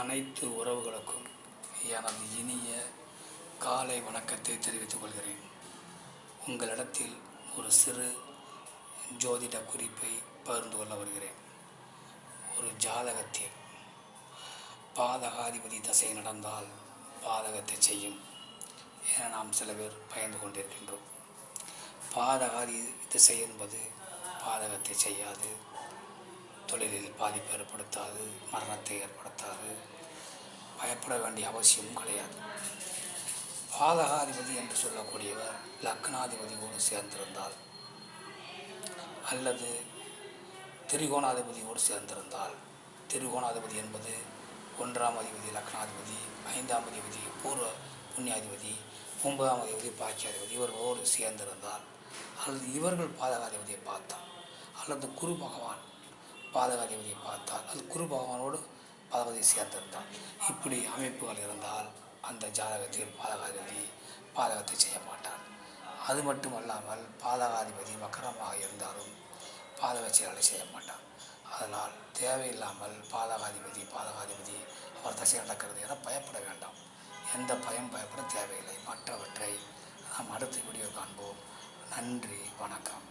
அனைத்து உறவுகளுக்கும் எனது இனிய காலை வணக்கத்தை தெரிவித்துக் கொள்கிறேன். உங்களிடத்தில் ஒரு சிறு ஜோதிட குறிப்பை பகிர்ந்து கொள்ள வருகிறேன். ஒரு ஜாதகத்தில் பாதகாதிபதி தசை நடந்தால் பாதகத்தை செய்யும் என நாம் சில பேர் பயந்து கொண்டிருக்கின்றோம். பாதகாதி திசை என்பது பாதகத்தை செய்யாது, தொழிலில் பாதிப்பு ஏற்படுத்தாது, மரணத்தை ஏற்படுத்தாது, பயப்பட வேண்டிய அவசியமும் கிடையாது. பாதகாதிபதி என்று சொல்லக்கூடியவர் லக்னாதிபதியோடு சேர்ந்திருந்தால் அல்லது திரிகோணாதிபதியோடு சேர்ந்திருந்தால், திரிகோணாதிபதி என்பது 1ஆம் அதிபதி லக்னாதிபதி, 5ஆம் அதிபதி பூர்வ புண்ணியாதிபதி, 9ஆம் அதிபதி பாக்கியாதிபதி இவர்களோடு சேர்ந்திருந்தால், அல்லது இவர்கள் பாதகாதிபதியை பார்த்தால், அல்லது குரு பகவான் பாதகாதிபதியை பார்த்தால், அது குரு பகவானோடு பாதகாதிபதி சேர்ந்திருந்தால், இப்படி அமைப்புகள் இருந்தால் அந்த ஜாதகத்தில் பாதகாதிபதி பாதகத்தை செய்ய மாட்டார். அது மட்டுமல்லாமல் பாதகாதிபதி வக்கரமாக இருந்தாலும் பாதக செயல்களை செய்ய மாட்டார். அதனால் தேவையில்லாமல் பாதகாதிபதி அவர் தசை நடக்கிறது என பயப்பட வேண்டாம். எந்த பயப்பட தேவையில்லை. மற்றவற்றை நாம் அடுத்த வீடியோ காண்போம். நன்றி, வணக்கம்.